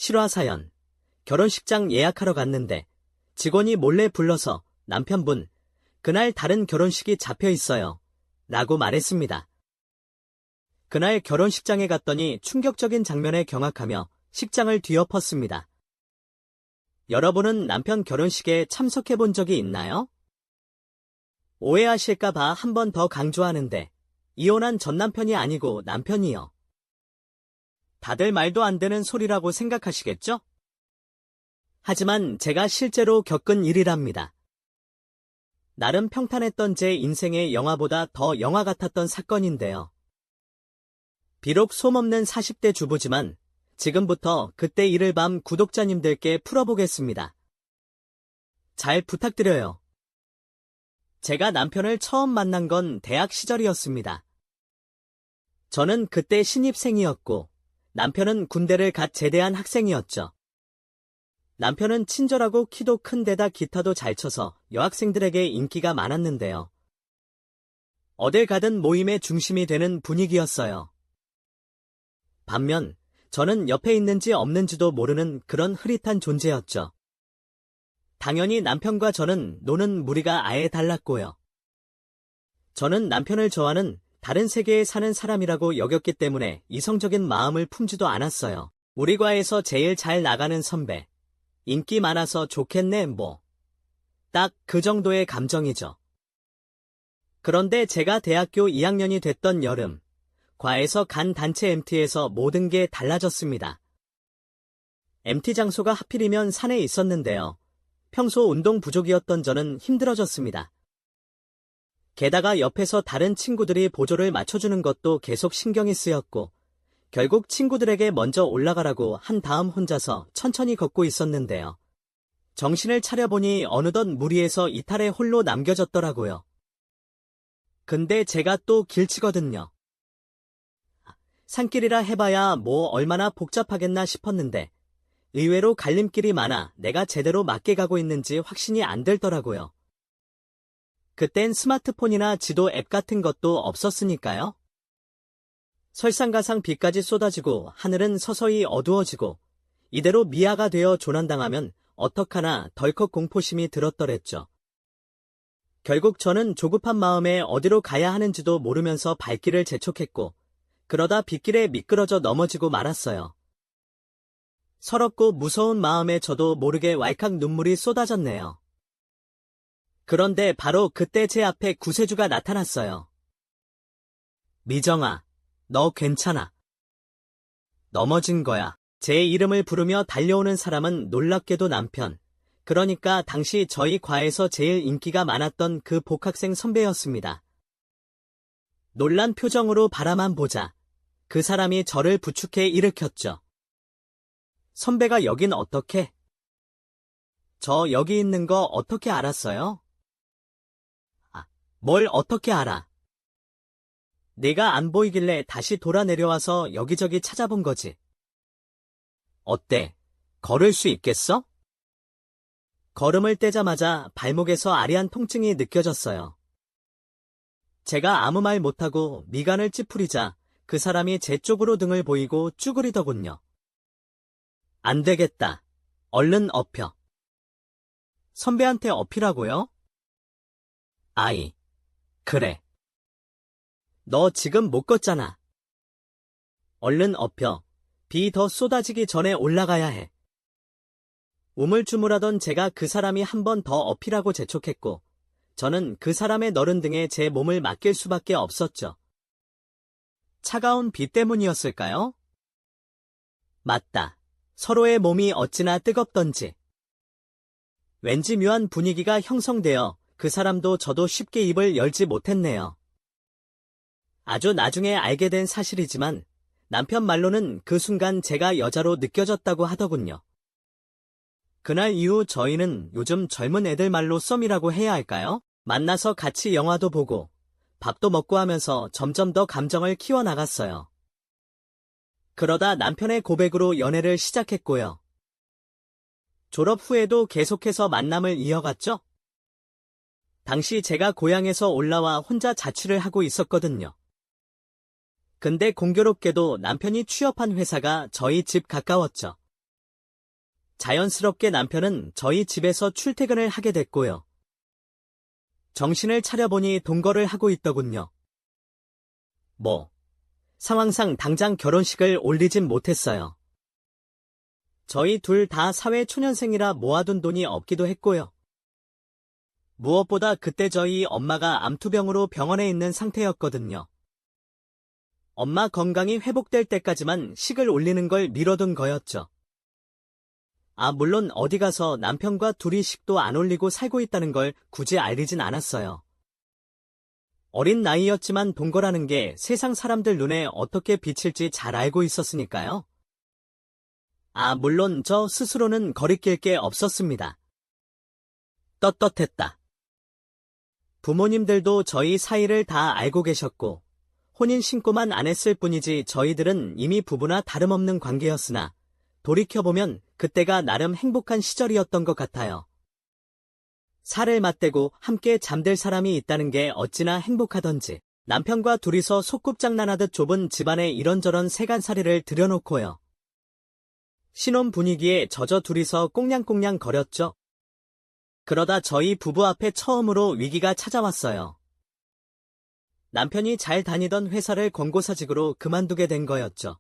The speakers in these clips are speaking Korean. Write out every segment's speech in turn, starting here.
실화 사연. 결혼식장 예약하러 갔는데 직원이 몰래 불러서 남편분, 그날 다른 결혼식이 잡혀 있어요. 라고 말했습니다. 그날 결혼식장에 갔더니 충격적인 장면에 경악하며 식장을 뒤엎었습니다. 여러분은 남편 결혼식에 참석해 본 적이 있나요? 오해하실까봐 한 번 더 강조하는데 이혼한 전 남편이 아니고 남편이요. 다들 말도 안 되는 소리라고 생각하시겠죠? 하지만 제가 실제로 겪은 일이랍니다. 나름 평탄했던 제 인생의 영화보다 더 영화 같았던 사건인데요. 비록 솜없는 40대 주부지만 지금부터 그때 일을 밤 구독자님들께 풀어보겠습니다. 잘 부탁드려요. 제가 남편을 처음 만난 건 대학 시절이었습니다. 저는 그때 신입생이었고 남편은 군대를 갓 제대한 학생이었죠. 남편은 친절하고 키도 큰 데다 기타도 잘 쳐서 여학생들에게 인기가 많았는데요. 어딜 가든 모임의 중심이 되는 분위기였어요. 반면 저는 옆에 있는지 없는지도 모르는 그런 흐릿한 존재였죠. 당연히 남편과 저는 노는 무리가 아예 달랐고요. 저는 남편을 좋아하는 다른 세계에 사는 사람이라고 여겼기 때문에 이성적인 마음을 품지도 않았어요. 우리 과에서 제일 잘 나가는 선배. 인기 많아서 좋겠네 뭐. 딱 그 정도의 감정이죠. 그런데 제가 대학교 2학년이 됐던 여름, 과에서 간 단체 MT에서 모든 게 달라졌습니다. MT 장소가 하필이면 산에 있었는데요. 평소 운동 부족이었던 저는 힘들어졌습니다. 게다가 옆에서 다른 친구들이 보조를 맞춰주는 것도 계속 신경이 쓰였고 결국 친구들에게 먼저 올라가라고 한 다음 혼자서 천천히 걷고 있었는데요. 정신을 차려보니 어느덧 무리에서 이탈에 홀로 남겨졌더라고요. 근데 제가 또 길치거든요. 산길이라 해봐야 뭐 얼마나 복잡하겠나 싶었는데 의외로 갈림길이 많아 내가 제대로 맞게 가고 있는지 확신이 안 들더라고요. 그땐 스마트폰이나 지도 앱 같은 것도 없었으니까요. 설상가상 비까지 쏟아지고 하늘은 서서히 어두워지고 이대로 미아가 되어 조난당하면 어떡하나 덜컥 공포심이 들었더랬죠. 결국 저는 조급한 마음에 어디로 가야 하는지도 모르면서 발길을 재촉했고 그러다 빗길에 미끄러져 넘어지고 말았어요. 서럽고 무서운 마음에 저도 모르게 왈칵 눈물이 쏟아졌네요. 그런데 바로 그때 제 앞에 구세주가 나타났어요. 미정아, 너 괜찮아. 넘어진 거야. 제 이름을 부르며 달려오는 사람은 놀랍게도 남편. 그러니까 당시 저희 과에서 제일 인기가 많았던 그 복학생 선배였습니다. 놀란 표정으로 바라만 보자 그 사람이 저를 부축해 일으켰죠. 선배가 여긴 어떻게? 저 여기 있는 거 어떻게 알았어요? 뭘 어떻게 알아? 내가 안 보이길래 다시 돌아 내려와서 여기저기 찾아본 거지. 어때? 걸을 수 있겠어? 걸음을 떼자마자 발목에서 아리한 통증이 느껴졌어요. 제가 아무 말 못하고 미간을 찌푸리자 그 사람이 제 쪽으로 등을 보이고 쭈그리더군요. 안 되겠다. 얼른 엎혀. 선배한테 엎이라고요? 아이, 그래. 너 지금 못 걷잖아. 얼른 엎혀. 비 더 쏟아지기 전에 올라가야 해. 우물쭈물하던 제가 그 사람이 한 번 더 엎이라고 재촉했고 저는 그 사람의 너른 등에 제 몸을 맡길 수밖에 없었죠. 차가운 비 때문이었을까요? 맞다. 서로의 몸이 어찌나 뜨겁던지. 왠지 묘한 분위기가 형성되어 그 사람도 저도 쉽게 입을 열지 못했네요. 아주 나중에 알게 된 사실이지만 남편 말로는 그 순간 제가 여자로 느껴졌다고 하더군요. 그날 이후 저희는 요즘 젊은 애들 말로 썸이라고 해야 할까요? 만나서 같이 영화도 보고 밥도 먹고 하면서 점점 더 감정을 키워나갔어요. 그러다 남편의 고백으로 연애를 시작했고요. 졸업 후에도 계속해서 만남을 이어갔죠? 당시 제가 고향에서 올라와 혼자 자취를 하고 있었거든요. 근데 공교롭게도 남편이 취업한 회사가 저희 집 가까웠죠. 자연스럽게 남편은 저희 집에서 출퇴근을 하게 됐고요. 정신을 차려보니 동거를 하고 있더군요. 상황상 당장 결혼식을 올리진 못했어요. 저희 둘 다 사회 초년생이라 모아둔 돈이 없기도 했고요. 무엇보다 그때 저희 엄마가 암투병으로 병원에 있는 상태였거든요. 엄마 건강이 회복될 때까지만 식을 올리는 걸 미뤄둔 거였죠. 물론 어디 가서 남편과 둘이 식도 안 올리고 살고 있다는 걸 굳이 알리진 않았어요. 어린 나이였지만 동거라는 게 세상 사람들 눈에 어떻게 비칠지 잘 알고 있었으니까요. 물론 저 스스로는 거리낄 게 없었습니다. 떳떳했다. 부모님들도 저희 사이를 다 알고 계셨고 혼인 신고만 안 했을 뿐이지 저희들은 이미 부부나 다름없는 관계였으나 돌이켜보면 그때가 나름 행복한 시절이었던 것 같아요. 살을 맞대고 함께 잠들 사람이 있다는 게 어찌나 행복하던지 남편과 둘이서 소꿉장난하듯 좁은 집안에 이런저런 세간살이를 들여놓고요. 신혼 분위기에 젖어 둘이서 꽁냥꽁냥 거렸죠. 그러다 저희 부부 앞에 처음으로 위기가 찾아왔어요. 남편이 잘 다니던 회사를 권고사직으로 그만두게 된 거였죠.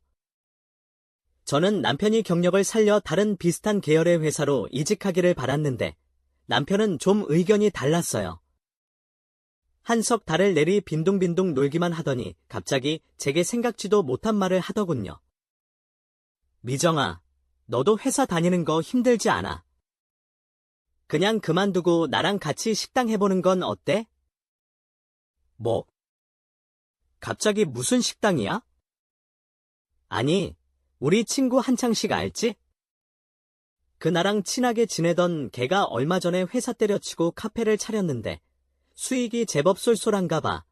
저는 남편이 경력을 살려 다른 비슷한 계열의 회사로 이직하기를 바랐는데 남편은 좀 의견이 달랐어요. 한석 달을 내리 빈둥빈둥 놀기만 하더니 갑자기 제게 생각지도 못한 말을 하더군요. 미정아, 너도 회사 다니는 거 힘들지 않아? 그냥 그만두고 나랑 같이 식당 해보는 건 어때? 갑자기 무슨 식당이야? 아니, 우리 친구 한창식 알지? 그 나랑 친하게 지내던 걔가 얼마 전에 회사 때려치고 카페를 차렸는데 수익이 제법 쏠쏠한가 봐.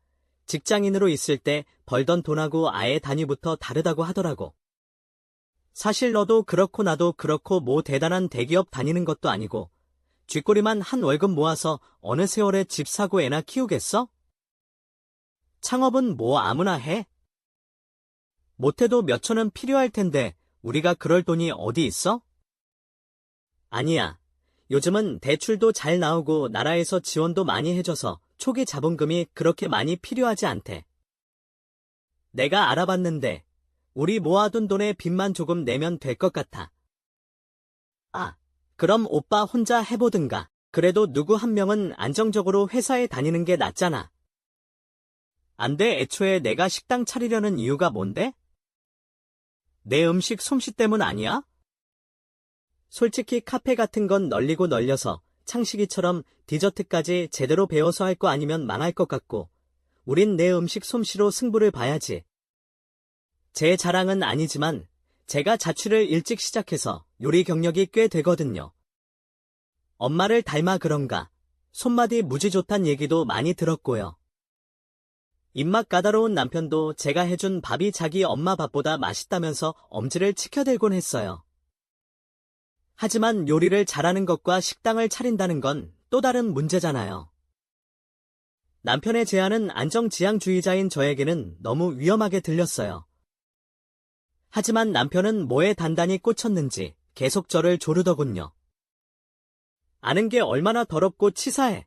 직장인으로 있을 때 벌던 돈하고 아예 단위부터 다르다고 하더라고. 사실 너도 그렇고 나도 그렇고 뭐 대단한 대기업 다니는 것도 아니고 쥐꼬리만 한 월급 모아서 어느 세월에 집 사고 애나 키우겠어? 창업은 뭐 아무나 해? 못해도 몇천은 필요할 텐데 우리가 그럴 돈이 어디 있어? 아니야. 요즘은 대출도 잘 나오고 나라에서 지원도 많이 해줘서 초기 자본금이 그렇게 많이 필요하지 않대. 내가 알아봤는데 우리 모아둔 돈의 빚만 조금 내면 될 것 같아. 그럼 오빠 혼자 해보든가. 그래도 누구 한 명은 안정적으로 회사에 다니는 게 낫잖아. 안 돼. 애초에 내가 식당 차리려는 이유가 뭔데? 내 음식 솜씨 때문 아니야? 솔직히 카페 같은 건 널리고 널려서 창식이처럼 디저트까지 제대로 배워서 할 거 아니면 망할 것 같고 우린 내 음식 솜씨로 승부를 봐야지. 제 자랑은 아니지만 제가 자취를 일찍 시작해서 요리 경력이 꽤 되거든요. 엄마를 닮아 그런가 손맛이 무지 좋단 얘기도 많이 들었고요. 입맛 까다로운 남편도 제가 해준 밥이 자기 엄마 밥보다 맛있다면서 엄지를 치켜들곤 했어요. 하지만 요리를 잘하는 것과 식당을 차린다는 건 또 다른 문제잖아요. 남편의 제안은 안정지향주의자인 저에게는 너무 위험하게 들렸어요. 하지만 남편은 뭐에 단단히 꽂혔는지 계속 저를 조르더군요. 아는 게 얼마나 더럽고 치사해.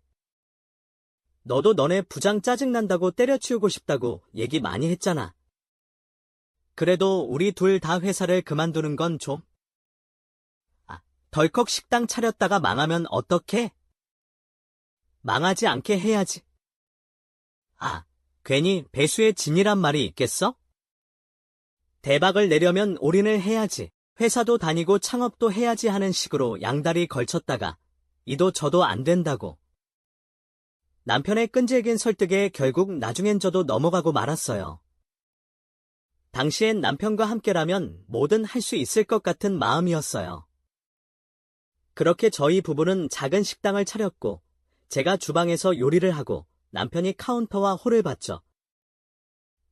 너도 너네 부장 짜증난다고 때려치우고 싶다고 얘기 많이 했잖아. 그래도 우리 둘 다 회사를 그만두는 건 좀... 덜컥 식당 차렸다가 망하면 어떡해? 망하지 않게 해야지. 괜히 배수의 진이란 말이 있겠어? 대박을 내려면 올인을 해야지. 회사도 다니고 창업도 해야지 하는 식으로 양다리 걸쳤다가 이도 저도 안 된다고. 남편의 끈질긴 설득에 결국 나중엔 저도 넘어가고 말았어요. 당시엔 남편과 함께라면 뭐든 할 수 있을 것 같은 마음이었어요. 그렇게 저희 부부는 작은 식당을 차렸고 제가 주방에서 요리를 하고 남편이 카운터와 홀을 봤죠.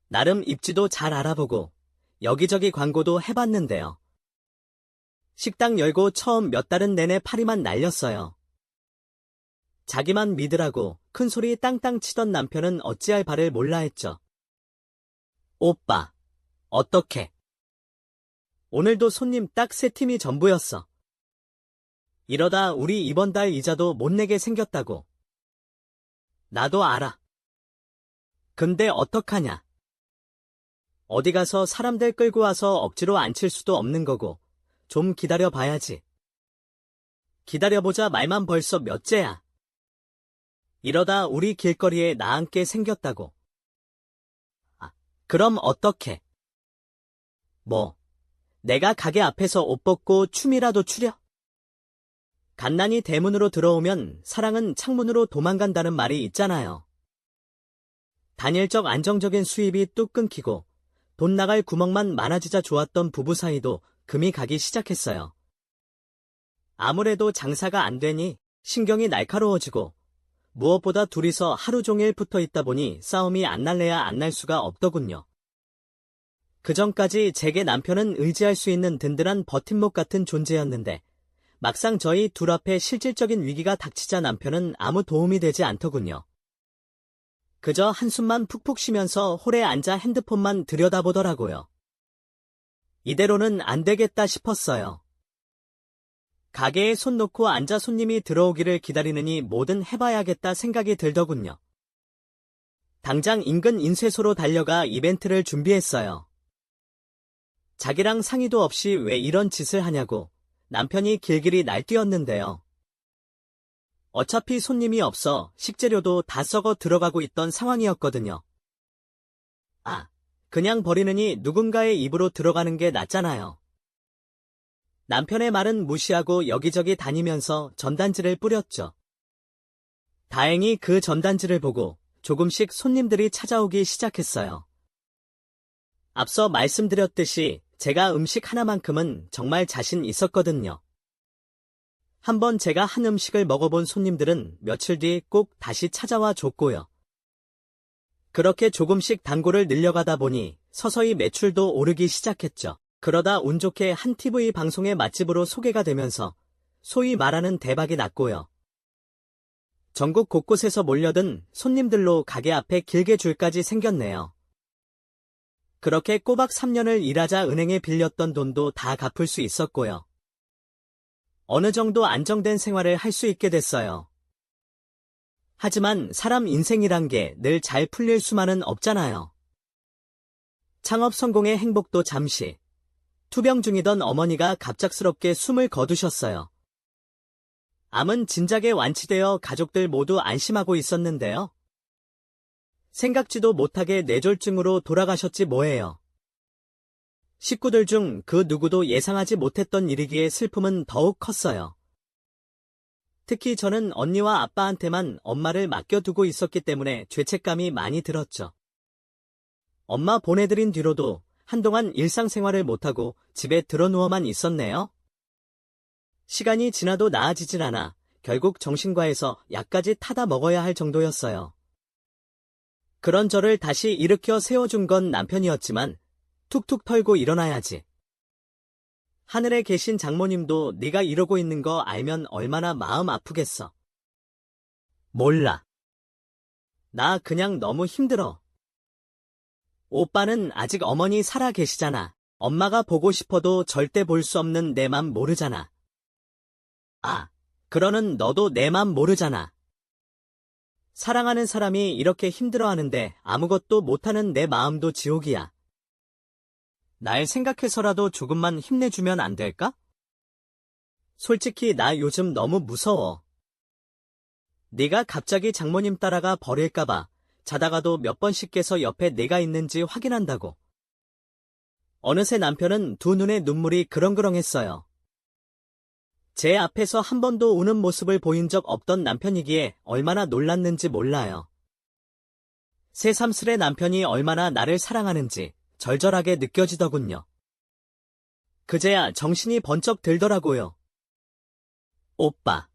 나름 입지도 잘 알아보고 여기저기 광고도 해봤는데요. 식당 열고 처음 몇 달은 내내 파리만 날렸어요. 자기만 믿으라고 큰 소리 땅땅 치던 남편은 어찌할 바를 몰라 했죠. 오빠, 어떡해. 오늘도 손님 딱 3팀이 전부였어. 이러다 우리 이번 달 이자도 못 내게 생겼다고. 나도 알아. 근데 어떡하냐. 어디 가서 사람들 끌고 와서 억지로 앉힐 수도 없는 거고, 좀 기다려 봐야지. 기다려보자 말만 벌써 몇째야. 이러다 우리 길거리에 나앉게 생겼다고. 아, 그럼 어떡해? 뭐, 내가 가게 앞에서 옷 벗고 춤이라도 추려? 갓난이 대문으로 들어오면 사랑은 창문으로 도망간다는 말이 있잖아요. 단일적 안정적인 수입이 뚝 끊기고 돈 나갈 구멍만 많아지자 좋았던 부부 사이도 금이 가기 시작했어요. 아무래도 장사가 안 되니 신경이 날카로워지고 무엇보다 둘이서 하루 종일 붙어 있다 보니 싸움이 안 날래야 안 날 수가 없더군요. 그전까지 제게 남편은 의지할 수 있는 든든한 버팀목 같은 존재였는데 막상 저희 둘 앞에 실질적인 위기가 닥치자 남편은 아무 도움이 되지 않더군요. 그저 한숨만 푹푹 쉬면서 홀에 앉아 핸드폰만 들여다보더라고요. 이대로는 안 되겠다 싶었어요. 가게에 손 놓고 앉아 손님이 들어오기를 기다리느니 뭐든 해봐야겠다 생각이 들더군요. 당장 인근 인쇄소로 달려가 이벤트를 준비했어요. 자기랑 상의도 없이 왜 이런 짓을 하냐고 남편이 길길이 날뛰었는데요. 어차피 손님이 없어 식재료도 다 썩어 들어가고 있던 상황이었거든요. 아, 그냥 버리느니 누군가의 입으로 들어가는 게 낫잖아요. 남편의 말은 무시하고 여기저기 다니면서 전단지를 뿌렸죠. 다행히 그 전단지를 보고 조금씩 손님들이 찾아오기 시작했어요. 앞서 말씀드렸듯이 제가 음식 하나만큼은 정말 자신 있었거든요. 한번 제가 한 음식을 먹어본 손님들은 며칠 뒤 꼭 다시 찾아와 줬고요. 그렇게 조금씩 단골을 늘려가다 보니 서서히 매출도 오르기 시작했죠. 그러다 운 좋게 한 TV 방송의 맛집으로 소개가 되면서 소위 말하는 대박이 났고요. 전국 곳곳에서 몰려든 손님들로 가게 앞에 길게 줄까지 생겼네요. 그렇게 꼬박 3년을 일하자 은행에 빌렸던 돈도 다 갚을 수 있었고요. 어느 정도 안정된 생활을 할 수 있게 됐어요. 하지만 사람 인생이란 게 늘 잘 풀릴 수만은 없잖아요. 창업 성공의 행복도 잠시. 투병 중이던 어머니가 갑작스럽게 숨을 거두셨어요. 암은 진작에 완치되어 가족들 모두 안심하고 있었는데요. 생각지도 못하게 뇌졸중으로 돌아가셨지 뭐예요. 식구들 중 그 누구도 예상하지 못했던 일이기에 슬픔은 더욱 컸어요. 특히 저는 언니와 아빠한테만 엄마를 맡겨두고 있었기 때문에 죄책감이 많이 들었죠. 엄마 보내드린 뒤로도 한동안 일상생활을 못하고 집에 드러누워만 있었네요. 시간이 지나도 나아지질 않아 결국 정신과에서 약까지 타다 먹어야 할 정도였어요. 그런 저를 다시 일으켜 세워준 건 남편이었지만 툭툭 털고 일어나야지. 하늘에 계신 장모님도 네가 이러고 있는 거 알면 얼마나 마음 아프겠어. 몰라. 나 그냥 너무 힘들어. 오빠는 아직 어머니 살아 계시잖아. 엄마가 보고 싶어도 절대 볼 수 없는 내 맘 모르잖아. 아, 그러는 너도 내 맘 모르잖아. 사랑하는 사람이 이렇게 힘들어하는데 아무것도 못하는 내 마음도 지옥이야. 날 생각해서라도 조금만 힘내주면 안 될까? 솔직히 나 요즘 너무 무서워. 네가 갑자기 장모님 따라가 버릴까봐 자다가도 몇 번씩 깨서 옆에 내가 있는지 확인한다고. 어느새 남편은 두 눈에 눈물이 그렁그렁했어요. 제 앞에서 한 번도 우는 모습을 보인 적 없던 남편이기에 얼마나 놀랐는지 몰라요. 새삼스레 남편이 얼마나 나를 사랑하는지 절절하게 느껴지더군요. 그제야 정신이 번쩍 들더라고요. 오빠,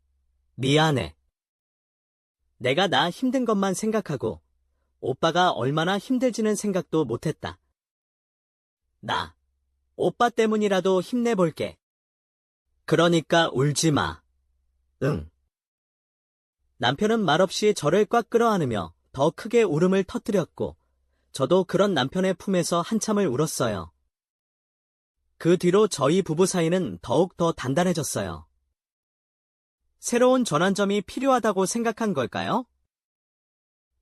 미안해. 내가 나 힘든 것만 생각하고 오빠가 얼마나 힘들지는 생각도 못했다. 나, 오빠 때문이라도 힘내볼게. 그러니까 울지 마. 응. 남편은 말없이 저를 꽉 끌어안으며 더 크게 울음을 터뜨렸고 저도 그런 남편의 품에서 한참을 울었어요. 그 뒤로 저희 부부 사이는 더욱 더 단단해졌어요. 새로운 전환점이 필요하다고 생각한 걸까요?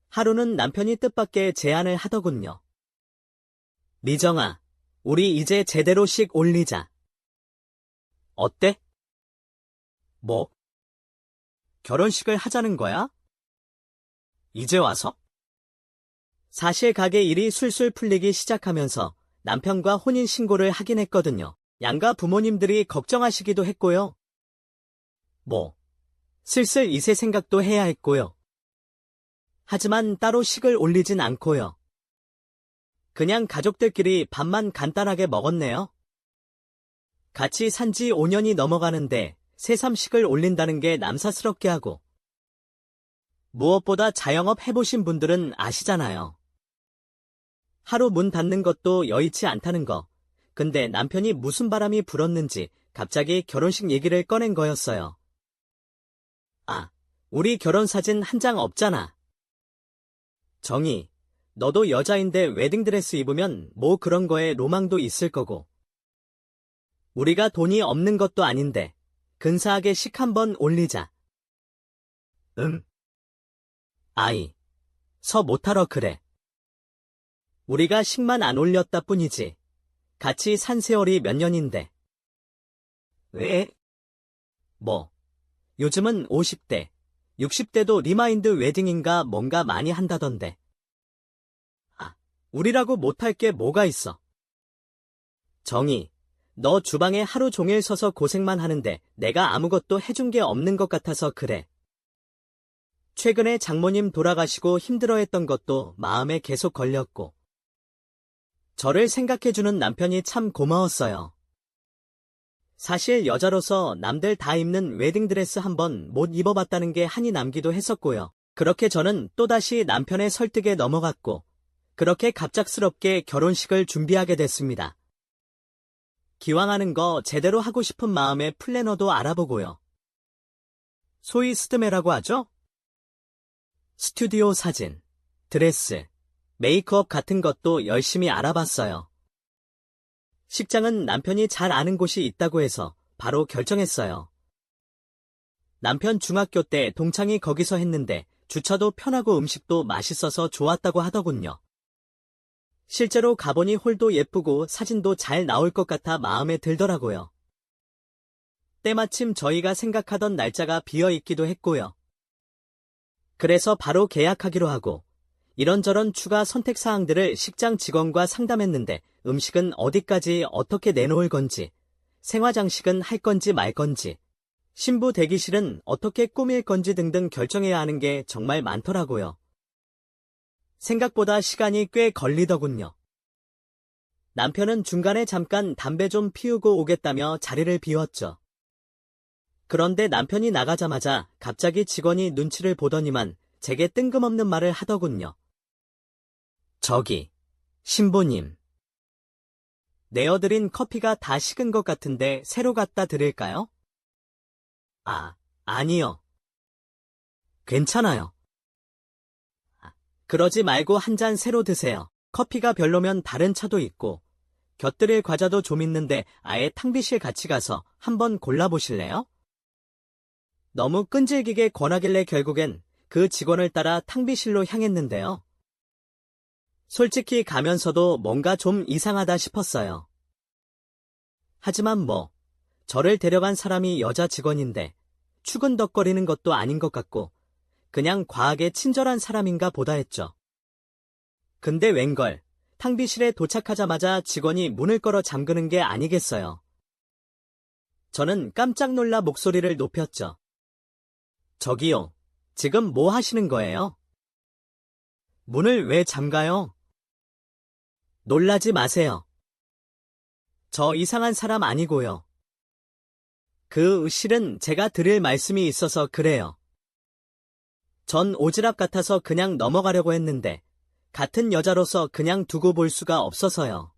하루는 남편이 뜻밖의 제안을 하더군요. 미정아, 우리 이제 제대로씩 올리자. 어때? 뭐? 결혼식을 하자는 거야? 이제 와서? 사실 가게 일이 술술 풀리기 시작하면서 남편과 혼인신고를 하긴 했거든요. 양가 부모님들이 걱정하시기도 했고요. 슬슬 이세 생각도 해야 했고요. 하지만 따로 식을 올리진 않고요. 그냥 가족들끼리 밥만 간단하게 먹었네요. 같이 산 지 5년이 넘어가는데 새삼식을 올린다는 게 남사스럽게 하고, 무엇보다 자영업 해보신 분들은 아시잖아요. 하루 문 닫는 것도 여의치 않다는 거. 근데 남편이 무슨 바람이 불었는지 갑자기 결혼식 얘기를 꺼낸 거였어요. 아, 우리 결혼사진 한 장 없잖아. 정희, 너도 여자인데 웨딩드레스 입으면 뭐 그런 거에 로망도 있을 거고. 우리가 돈이 없는 것도 아닌데 근사하게 식 한번 올리자. 아이, 서 못하러 그래. 우리가 식만 안 올렸다 뿐이지. 같이 산 세월이 몇 년인데. 왜? 요즘은 50대, 60대도 리마인드 웨딩인가 뭔가 많이 한다던데. 우리라고 못할 게 뭐가 있어. 정희, 너 주방에 하루 종일 서서 고생만 하는데 내가 아무것도 해준 게 없는 것 같아서 그래. 최근에 장모님 돌아가시고 힘들어했던 것도 마음에 계속 걸렸고. 저를 생각해주는 남편이 참 고마웠어요. 사실 여자로서 남들 다 입는 웨딩드레스 한번 못 입어봤다는 게 한이 남기도 했었고요. 그렇게 저는 또다시 남편의 설득에 넘어갔고, 그렇게 갑작스럽게 결혼식을 준비하게 됐습니다. 기왕 하는 거 제대로 하고 싶은 마음에 플래너도 알아보고요. 소위 스드메라고 하죠? 스튜디오 사진, 드레스, 메이크업 같은 것도 열심히 알아봤어요. 식장은 남편이 잘 아는 곳이 있다고 해서 바로 결정했어요. 남편 중학교 때 동창이 거기서 했는데 주차도 편하고 음식도 맛있어서 좋았다고 하더군요. 실제로 가보니 홀도 예쁘고 사진도 잘 나올 것 같아 마음에 들더라고요. 때마침 저희가 생각하던 날짜가 비어있기도 했고요. 그래서 바로 계약하기로 하고 이런저런 추가 선택사항들을 식장 직원과 상담했는데 음식은 어디까지 어떻게 내놓을 건지, 생화장식은 할 건지 말 건지, 신부 대기실은 어떻게 꾸밀 건지 등등 결정해야 하는 게 정말 많더라고요. 생각보다 시간이 꽤 걸리더군요. 남편은 중간에 잠깐 담배 좀 피우고 오겠다며 자리를 비웠죠. 그런데 남편이 나가자마자 갑자기 직원이 눈치를 보더니만 제게 뜬금없는 말을 하더군요. 저기, 신부님. 내어드린 커피가 다 식은 것 같은데 새로 갖다 드릴까요? 아니요. 괜찮아요. 그러지 말고 한 잔 새로 드세요. 커피가 별로면 다른 차도 있고, 곁들일 과자도 좀 있는데 아예 탕비실 같이 가서 한번 골라보실래요? 너무 끈질기게 권하길래 결국엔 그 직원을 따라 탕비실로 향했는데요. 솔직히 가면서도 뭔가 좀 이상하다 싶었어요. 하지만 저를 데려간 사람이 여자 직원인데 추근덕거리는 것도 아닌 것 같고 그냥 과하게 친절한 사람인가 보다 했죠. 근데 웬걸, 탕비실에 도착하자마자 직원이 문을 걸어 잠그는 게 아니겠어요. 저는 깜짝 놀라 목소리를 높였죠. 저기요, 지금 뭐 하시는 거예요? 문을 왜 잠가요? 놀라지 마세요. 저 이상한 사람 아니고요. 실은 제가 드릴 말씀이 있어서 그래요. 전 오지랖 같아서 그냥 넘어가려고 했는데 같은 여자로서 그냥 두고 볼 수가 없어서요.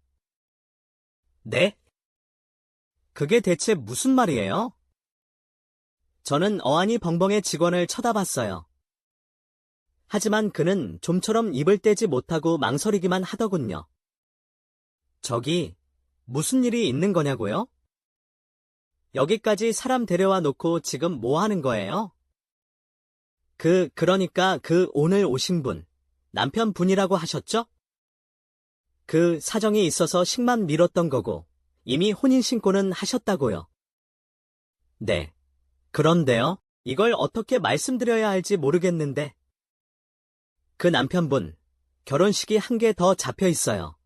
네? 그게 대체 무슨 말이에요? 저는 어안이 벙벙해 직원을 쳐다봤어요. 하지만 그는 좀처럼 입을 떼지 못하고 망설이기만 하더군요. 저기, 무슨 일이 있는 거냐고요? 여기까지 사람 데려와 놓고 지금 뭐 하는 거예요? 그러니까 오늘 오신 분, 남편분이라고 하셨죠? 그 사정이 있어서 식만 미뤘던 거고, 이미 혼인신고는 하셨다고요. 네. 그런데요, 이걸 어떻게 말씀드려야 할지 모르겠는데. 그 남편분, 결혼식이 한 개 더 잡혀 있어요.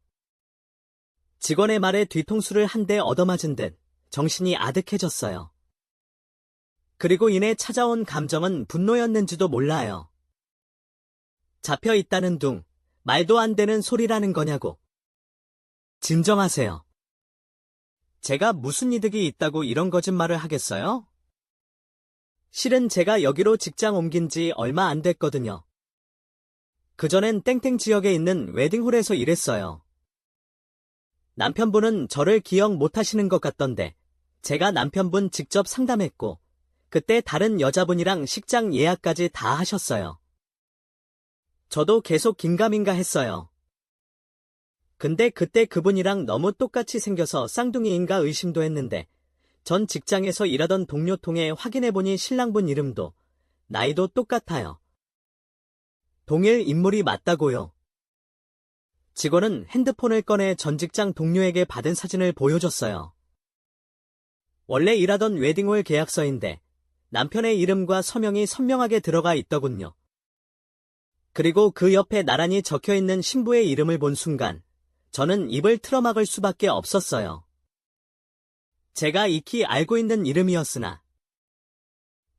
직원의 말에 뒤통수를 한 대 얻어맞은 듯 정신이 아득해졌어요. 그리고 이내 찾아온 감정은 분노였는지도 몰라요. 잡혀 있다는 둥, 말도 안 되는 소리라는 거냐고. 진정하세요. 제가 무슨 이득이 있다고 이런 거짓말을 하겠어요? 실은 제가 여기로 직장 옮긴 지 얼마 안 됐거든요. 그전엔 땡땡 지역에 있는 웨딩홀에서 일했어요. 남편분은 저를 기억 못 하시는 것 같던데, 제가 남편분 직접 상담했고, 그때 다른 여자분이랑 식장 예약까지 다 하셨어요. 저도 계속 긴가민가 했어요. 근데 그때 그분이랑 너무 똑같이 생겨서 쌍둥이인가 의심도 했는데, 전 직장에서 일하던 동료 통해 확인해보니 신랑분 이름도, 나이도 똑같아요. 동일 인물이 맞다고요. 직원은 핸드폰을 꺼내 전 직장 동료에게 받은 사진을 보여줬어요. 원래 일하던 웨딩홀 계약서인데 남편의 이름과 서명이 선명하게 들어가 있더군요. 그리고 그 옆에 나란히 적혀있는 신부의 이름을 본 순간 저는 입을 틀어막을 수밖에 없었어요. 제가 익히 알고 있는 이름이었으나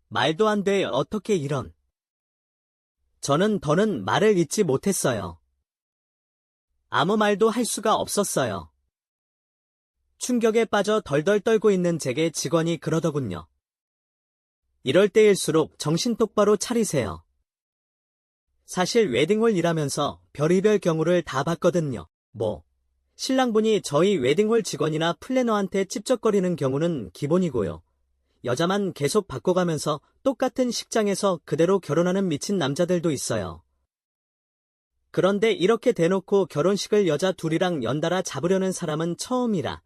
말도 안 돼. 어떻게 이런. 저는 더는 말을 잇지 못했어요. 아무 말도 할 수가 없었어요. 충격에 빠져 덜덜 떨고 있는 제게 직원이 그러더군요. 이럴 때일수록 정신 똑바로 차리세요. 사실 웨딩홀 일하면서 별의별 경우를 다 봤거든요. 신랑분이 저희 웨딩홀 직원이나 플래너한테 찝쩍거리는 경우는 기본이고요. 여자만 계속 바꿔가면서 똑같은 식장에서 그대로 결혼하는 미친 남자들도 있어요. 그런데 이렇게 대놓고 결혼식을 여자 둘이랑 연달아 잡으려는 사람은 처음이라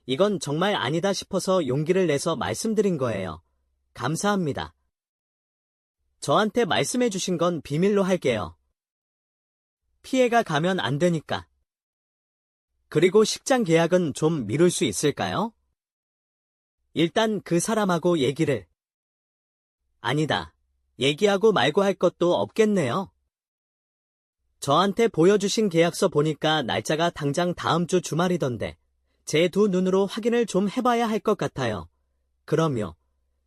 이건 정말 아니다 싶어서 용기를 내서 말씀드린 거예요. 감사합니다. 저한테 말씀해 주신 건 비밀로 할게요. 피해가 가면 안 되니까. 그리고 식장 계약은 좀 미룰 수 있을까요? 일단 그 사람하고 얘기를. 아니다. 얘기하고 말고 할 것도 없겠네요. 저한테 보여주신 계약서 보니까 날짜가 당장 다음 주 주말이던데 제 두 눈으로 확인을 좀 해봐야 할 것 같아요. 그럼요.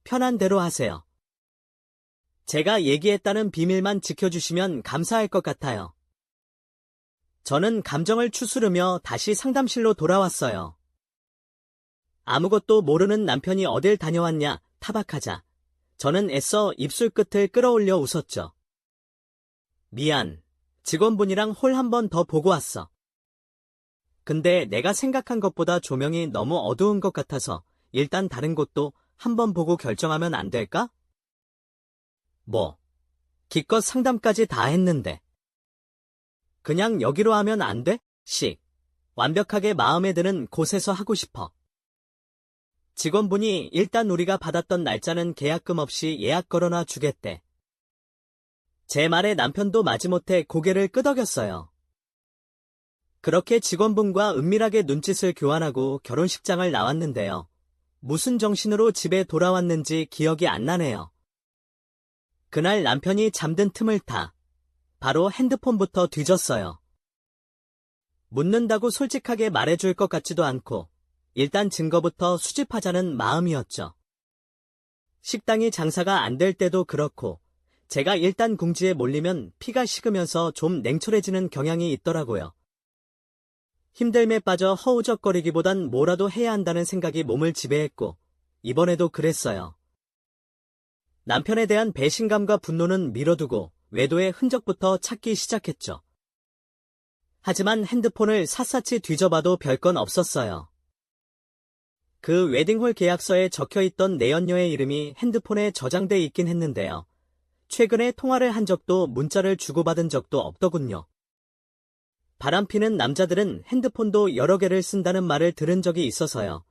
편한 대로 하세요. 제가 얘기했다는 비밀만 지켜주시면 감사할 것 같아요. 저는 감정을 추스르며 다시 상담실로 돌아왔어요. 아무것도 모르는 남편이 어딜 다녀왔냐 타박하자 저는 애써 입술 끝을 끌어올려 웃었죠. 미안. 직원분이랑 홀 한 번 더 보고 왔어. 근데 내가 생각한 것보다 조명이 너무 어두운 것 같아서 일단 다른 곳도 한번 보고 결정하면 안 될까? 기껏 상담까지 다 했는데. 그냥 여기로 하면 안 돼? 완벽하게 마음에 드는 곳에서 하고 싶어. 직원분이 일단 우리가 받았던 날짜는 계약금 없이 예약 걸어놔 주겠대. 제 말에 남편도 마지못해 고개를 끄덕였어요. 그렇게 직원분과 은밀하게 눈짓을 교환하고 결혼식장을 나왔는데요. 무슨 정신으로 집에 돌아왔는지 기억이 안 나네요. 그날 남편이 잠든 틈을 타 바로 핸드폰부터 뒤졌어요. 묻는다고 솔직하게 말해줄 것 같지도 않고 일단 증거부터 수집하자는 마음이었죠. 식당이 장사가 안 될 때도 그렇고 제가 일단 궁지에 몰리면 피가 식으면서 좀 냉철해지는 경향이 있더라고요. 힘듦에 빠져 허우적거리기보단 뭐라도 해야 한다는 생각이 몸을 지배했고 이번에도 그랬어요. 남편에 대한 배신감과 분노는 미뤄두고 외도의 흔적부터 찾기 시작했죠. 하지만 핸드폰을 샅샅이 뒤져봐도 별건 없었어요. 그 웨딩홀 계약서에 적혀있던 내연녀의 이름이 핸드폰에 저장돼 있긴 했는데요. 최근에 통화를 한 적도 문자를 주고받은 적도 없더군요. 바람피는 남자들은 핸드폰도 여러 개를 쓴다는 말을 들은 적이 있어서요.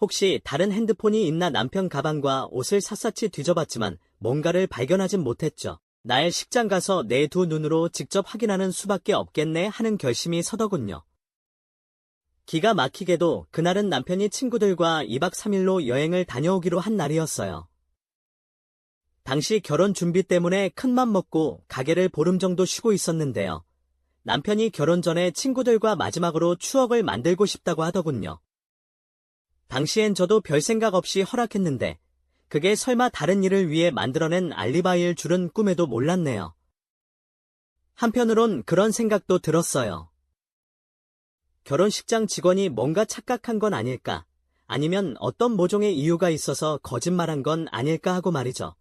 혹시 다른 핸드폰이 있나 남편 가방과 옷을 샅샅이 뒤져봤지만 뭔가를 발견하진 못했죠. 나의 식장 가서 내 두 눈으로 직접 확인하는 수밖에 없겠네 하는 결심이 서더군요. 기가 막히게도 그날은 남편이 친구들과 2박 3일로 여행을 다녀오기로 한 날이었어요. 당시 결혼 준비 때문에 큰맘 먹고 가게를 보름 정도 쉬고 있었는데요. 남편이 결혼 전에 친구들과 마지막으로 추억을 만들고 싶다고 하더군요. 당시엔 저도 별 생각 없이 허락했는데 그게 설마 다른 일을 위해 만들어낸 알리바이일 줄은 꿈에도 몰랐네요. 한편으론 그런 생각도 들었어요. 결혼식장 직원이 뭔가 착각한 건 아닐까, 아니면 어떤 모종의 이유가 있어서 거짓말한 건 아닐까 하고 말이죠.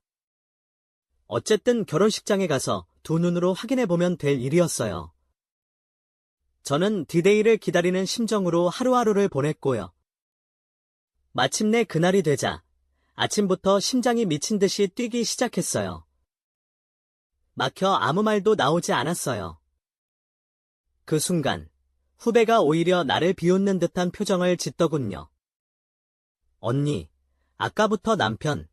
어쨌든 결혼식장에 가서 두 눈으로 확인해보면 될 일이었어요. 저는 디데이를 기다리는 심정으로 하루하루를 보냈고요. 마침내 그날이 되자 아침부터 심장이 미친 듯이 뛰기 시작했어요. 막혀 아무 말도 나오지 않았어요. 그 순간 후배가 오히려 나를 비웃는 듯한 표정을 짓더군요. 언니, 아까부터 남편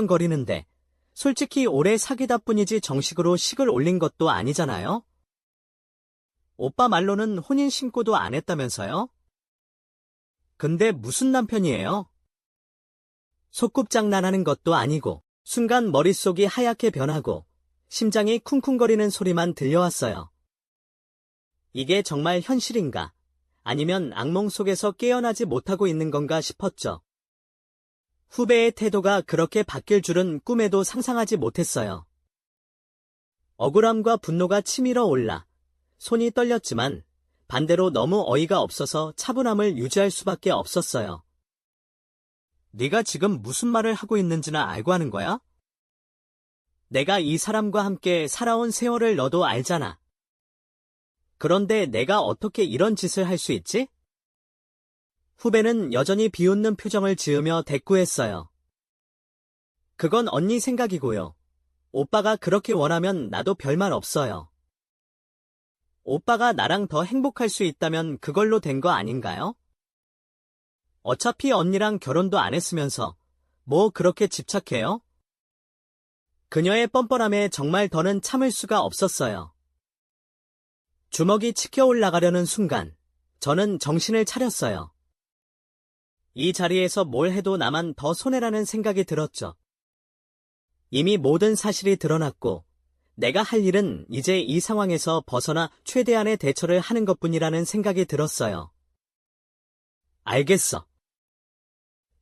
거리는데 솔직히 오래 사귀다 뿐이지 정식으로 식을 올린 것도 아니잖아요? 오빠 말로는 혼인신고도 안 했다면서요? 근데 무슨 남편이에요? 소꿉장난하는 것도 아니고 순간 머릿속이 하얗게 변하고 심장이 쿵쿵거리는 소리만 들려왔어요. 이게 정말 현실인가? 아니면 악몽 속에서 깨어나지 못하고 있는 건가 싶었죠. 후배의 태도가 그렇게 바뀔 줄은 꿈에도 상상하지 못했어요. 억울함과 분노가 치밀어 올라 손이 떨렸지만 반대로 너무 어이가 없어서 차분함을 유지할 수밖에 없었어요. 네가 지금 무슨 말을 하고 있는지나 알고 하는 거야? 내가 이 사람과 함께 살아온 세월을 너도 알잖아. 그런데 내가 어떻게 이런 짓을 할 수 있지? 후배는 여전히 비웃는 표정을 지으며 대꾸했어요. 그건 언니 생각이고요. 오빠가 그렇게 원하면 나도 별말 없어요. 오빠가 나랑 더 행복할 수 있다면 그걸로 된 거 아닌가요? 어차피 언니랑 결혼도 안 했으면서 뭐 그렇게 집착해요? 그녀의 뻔뻔함에 정말 더는 참을 수가 없었어요. 주먹이 치켜 올라가려는 순간 저는 정신을 차렸어요. 이 자리에서 뭘 해도 나만 더 손해라는 생각이 들었죠. 이미 모든 사실이 드러났고 내가 할 일은 이제 이 상황에서 벗어나 최대한의 대처를 하는 것뿐이라는 생각이 들었어요. 알겠어.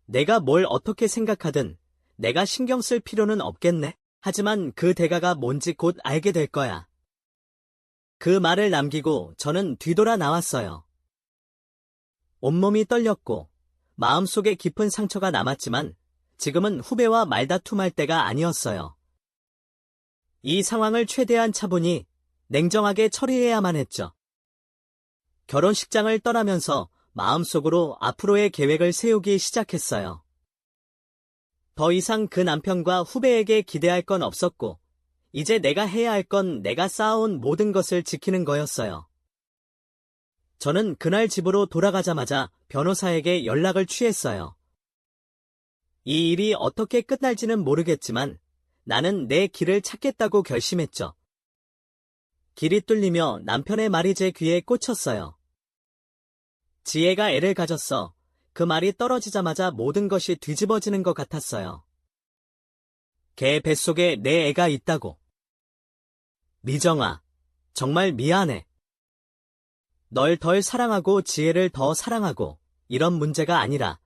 내가 뭘 어떻게 생각하든 내가 신경 쓸 필요는 없겠네. 하지만 그 대가가 뭔지 곧 알게 될 거야. 그 말을 남기고 저는 뒤돌아 나왔어요. 온몸이 떨렸고 마음속에 깊은 상처가 남았지만 지금은 후배와 말다툼할 때가 아니었어요. 이 상황을 최대한 차분히 냉정하게 처리해야만 했죠. 결혼식장을 떠나면서 마음속으로 앞으로의 계획을 세우기 시작했어요. 더 이상 그 남편과 후배에게 기대할 건 없었고 이제 내가 해야 할 건 내가 쌓아온 모든 것을 지키는 거였어요. 저는 그날 집으로 돌아가자마자 변호사에게 연락을 취했어요. 이 일이 어떻게 끝날지는 모르겠지만 나는 내 길을 찾겠다고 결심했죠. 길이 뚫리며 남편의 말이 제 귀에 꽂혔어요. 지혜가 애를 가졌어. 그 말이 떨어지자마자 모든 것이 뒤집어지는 것 같았어요. 걔 뱃속에 내 애가 있다고. 미정아, 정말 미안해. 널 덜 사랑하고 지혜를 더 사랑하고 이런 문제가 아니라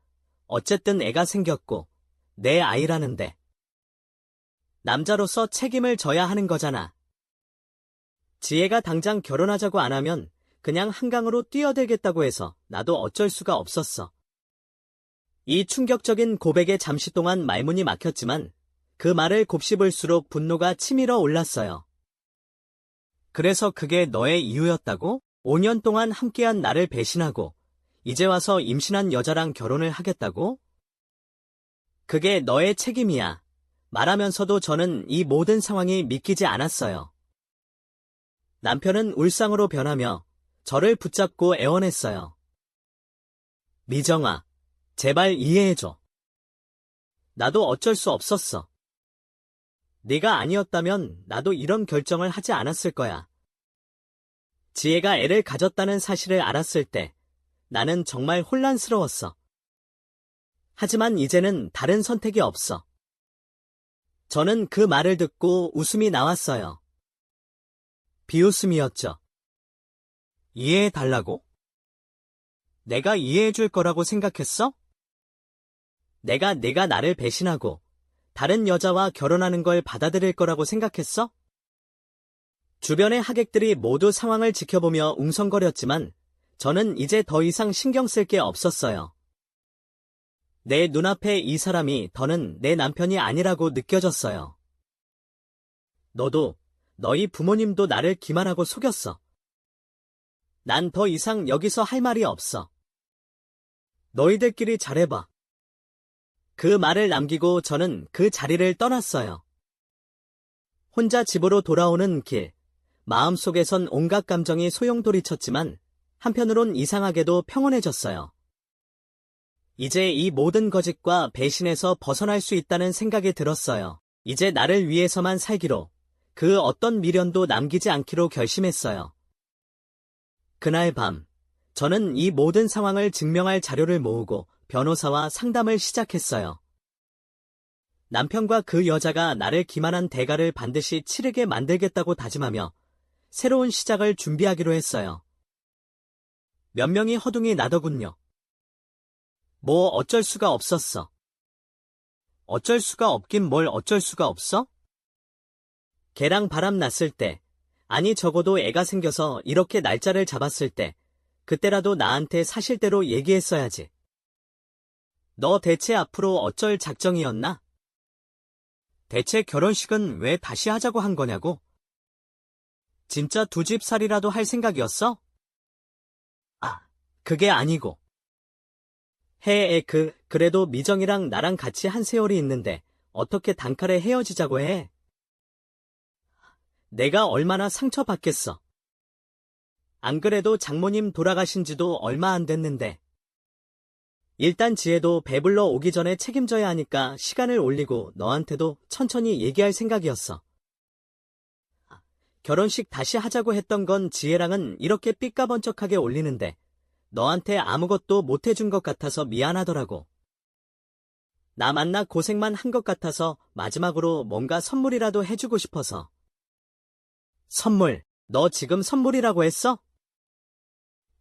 어쨌든 애가 생겼고 내 아이라는데. 남자로서 책임을 져야 하는 거잖아. 지혜가 당장 결혼하자고 안 하면 그냥 한강으로 뛰어들겠다고 해서 나도 어쩔 수가 없었어. 이 충격적인 고백에 잠시 동안 말문이 막혔지만 그 말을 곱씹을수록 분노가 치밀어 올랐어요. 그래서 그게 너의 이유였다고? 5년 동안 함께한 나를 배신하고 이제 와서 임신한 여자랑 결혼을 하겠다고? 그게 너의 책임이야. 말하면서도 저는 이 모든 상황이 믿기지 않았어요. 남편은 울상으로 변하며 저를 붙잡고 애원했어요. 미정아, 제발 이해해줘. 나도 어쩔 수 없었어. 네가 아니었다면 나도 이런 결정을 하지 않았을 거야. 지혜가 애를 가졌다는 사실을 알았을 때 나는 정말 혼란스러웠어. 하지만 이제는 다른 선택이 없어. 저는 그 말을 듣고 웃음이 나왔어요. 비웃음이었죠. 이해해달라고? 내가 이해해줄 거라고 생각했어? 내가 나를 배신하고 다른 여자와 결혼하는 걸 받아들일 거라고 생각했어? 주변의 하객들이 모두 상황을 지켜보며 웅성거렸지만 저는 이제 더 이상 신경 쓸 게 없었어요. 내 눈앞에 이 사람이 더는 내 남편이 아니라고 느껴졌어요. 너도, 너희 부모님도 나를 기만하고 속였어. 난 더 이상 여기서 할 말이 없어. 너희들끼리 잘해봐. 그 말을 남기고 저는 그 자리를 떠났어요. 혼자 집으로 돌아오는 길, 마음속에선 온갖 감정이 소용돌이쳤지만 한편으론 이상하게도 평온해졌어요. 이제 이 모든 거짓과 배신에서 벗어날 수 있다는 생각이 들었어요. 이제 나를 위해서만 살기로, 그 어떤 미련도 남기지 않기로 결심했어요. 그날 밤, 저는 이 모든 상황을 증명할 자료를 모으고 변호사와 상담을 시작했어요. 남편과 그 여자가 나를 기만한 대가를 반드시 치르게 만들겠다고 다짐하며 새로운 시작을 준비하기로 했어요. 몇 명이 허둥이 나더군요. 뭐 어쩔 수가 없었어. 어쩔 수가 없긴 뭘 어쩔 수가 없어? 걔랑 바람 났을 때, 아니 적어도 애가 생겨서 이렇게 날짜를 잡았을 때, 그때라도 나한테 사실대로 얘기했어야지. 너 대체 앞으로 어쩔 작정이었나? 대체 결혼식은 왜 다시 하자고 한 거냐고? 진짜 두 집 살이라도 할 생각이었어? 아, 그게 아니고. 그래도 미정이랑 나랑 같이 한 세월이 있는데 어떻게 단칼에 헤어지자고 해? 내가 얼마나 상처받겠어. 안 그래도 장모님 돌아가신 지도 얼마 안 됐는데. 일단 지혜도 배불러 오기 전에 책임져야 하니까 시간을 올리고 너한테도 천천히 얘기할 생각이었어. 결혼식 다시 하자고 했던 건 지혜랑은 이렇게 삐까번쩍하게 올리는데 너한테 아무것도 못해준 것 같아서 미안하더라고. 나 만나 고생만 한 것 같아서 마지막으로 뭔가 선물이라도 해주고 싶어서. 선물, 너 지금 선물이라고 했어?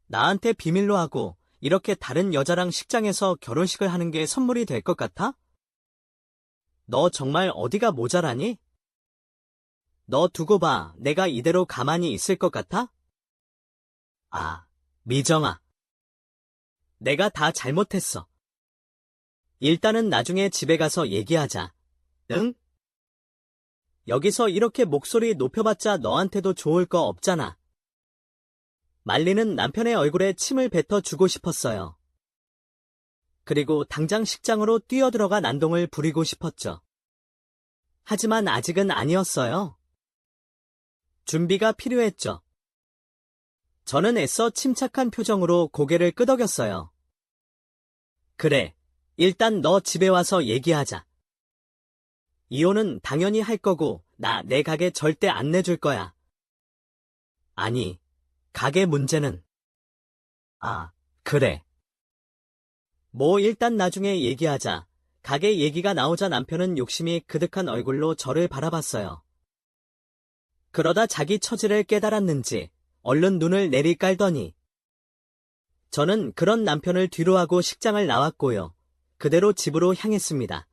나한테 비밀로 하고 이렇게 다른 여자랑 식장에서 결혼식을 하는 게 선물이 될 것 같아? 너 정말 어디가 모자라니? 너 두고 봐, 내가 이대로 가만히 있을 것 같아? 아, 미정아. 내가 다 잘못했어. 일단은 나중에 집에 가서 얘기하자. 응? 여기서 이렇게 목소리 높여봤자 너한테도 좋을 거 없잖아. 말리는 남편의 얼굴에 침을 뱉어주고 싶었어요. 그리고 당장 식장으로 뛰어들어가 난동을 부리고 싶었죠. 하지만 아직은 아니었어요. 준비가 필요했죠. 저는 애써 침착한 표정으로 고개를 끄덕였어요. 그래, 일단 너 집에 와서 얘기하자. 이혼은 당연히 할 거고 내 가게 절대 안 내줄 거야. 아니, 가게 문제는. 아, 그래. 뭐 일단 나중에 얘기하자. 가게 얘기가 나오자 남편은 욕심이 그득한 얼굴로 저를 바라봤어요. 그러다 자기 처지를 깨달았는지 얼른 눈을 내리깔더니 저는 그런 남편을 뒤로하고 식장을 나왔고요. 그대로 집으로 향했습니다.